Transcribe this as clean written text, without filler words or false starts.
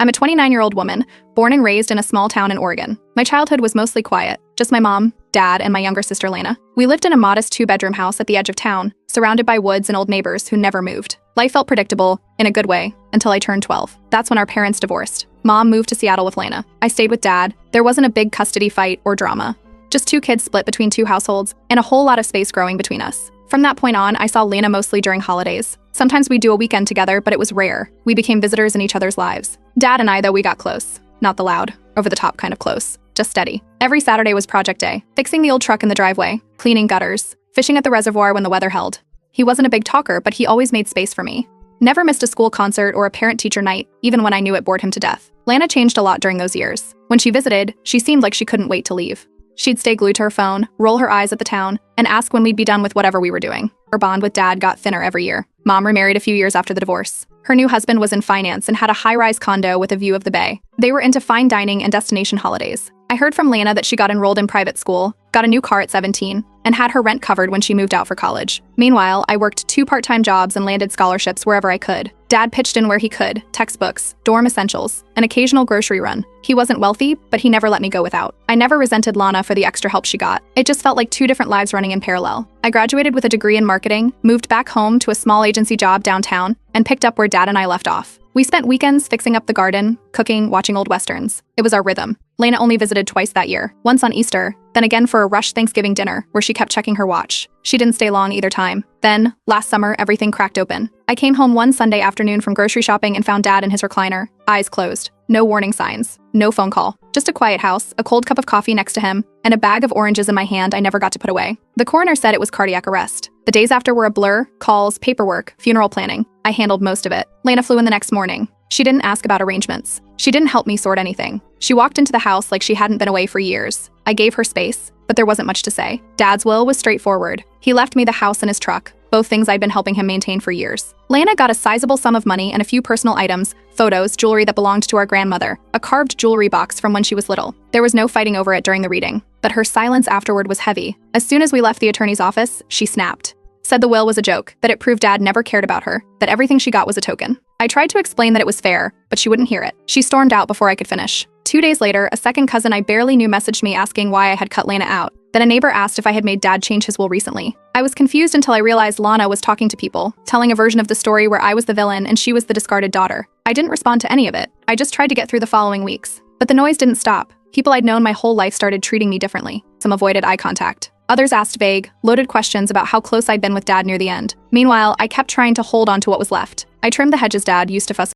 I'm a 29-year-old woman, born and raised in a small town in Oregon. My childhood was mostly quiet, just my mom, dad, and my younger sister Lena. We lived in a modest 2-bedroom house at the edge of town, surrounded by woods and old neighbors who never moved. Life felt predictable, in a good way, until I turned 12. That's when our parents divorced. Mom moved to Seattle with Lena. I stayed with dad. There wasn't a big custody fight or drama. Just 2 kids split between 2 households, and a whole lot of space growing between us. From that point on, I saw Lena mostly during holidays. Sometimes we'd do a weekend together, but it was rare. We became visitors in each other's lives. Dad and I, though, we got close. Not the loud, over-the-top kind of close. Just steady. Every Saturday was project day. Fixing the old truck in the driveway, cleaning gutters, fishing at the reservoir when the weather held. He wasn't a big talker, but he always made space for me. Never missed a school concert or a parent-teacher night, even when I knew it bored him to death. Lana changed a lot during those years. When she visited, she seemed like she couldn't wait to leave. She'd stay glued to her phone, roll her eyes at the town, and ask when we'd be done with whatever we were doing. Her bond with dad got thinner every year. Mom remarried a few years after the divorce. Her new husband was in finance and had a high-rise condo with a view of the bay. They were into fine dining and destination holidays. I heard from Lana that she got enrolled in private school, got a new car at 17, and had her rent covered when she moved out for college. Meanwhile, I worked 2 part-time jobs and landed scholarships wherever I could. Dad pitched in where he could, textbooks, dorm essentials, an occasional grocery run. He wasn't wealthy, but he never let me go without. I never resented Lana for the extra help she got. It just felt like 2 different lives running in parallel. I graduated with a degree in marketing, moved back home to a small agency job downtown, and picked up where Dad and I left off. We spent weekends fixing up the garden, cooking, watching old westerns. It was our rhythm. Lena only visited twice that year, once on Easter, then again for a rush Thanksgiving dinner where she kept checking her watch. She didn't stay long either time. Then, last summer, everything cracked open. I came home one Sunday afternoon from grocery shopping and found Dad in his recliner, eyes closed. No warning signs, no phone call. Just a quiet house, a cold cup of coffee next to him, and a bag of oranges in my hand I never got to put away. The coroner said it was cardiac arrest. The days after were a blur, calls, paperwork, funeral planning. I handled most of it. Lena flew in the next morning. She didn't ask about arrangements. She didn't help me sort anything. She walked into the house like she hadn't been away for years. I gave her space, but there wasn't much to say. Dad's will was straightforward. He left me the house and his truck, both things I'd been helping him maintain for years. Lana got a sizable sum of money and a few personal items, photos, jewelry that belonged to our grandmother, a carved jewelry box from when she was little. There was no fighting over it during the reading, but her silence afterward was heavy. As soon as we left the attorney's office, she snapped. Said the will was a joke, that it proved Dad never cared about her, that everything she got was a token. I tried to explain that it was fair, but she wouldn't hear it. She stormed out before I could finish. 2 days later, a second cousin I barely knew messaged me asking why I had cut Lana out. Then a neighbor asked if I had made Dad change his will recently. I was confused until I realized Lana was talking to people, telling a version of the story where I was the villain and she was the discarded daughter. I didn't respond to any of it. I just tried to get through the following weeks. But the noise didn't stop. People I'd known my whole life started treating me differently. Some avoided eye contact. Others asked vague, loaded questions about how close I'd been with Dad near the end. Meanwhile, I kept trying to hold on to what was left. I trimmed the hedges Dad used to fuss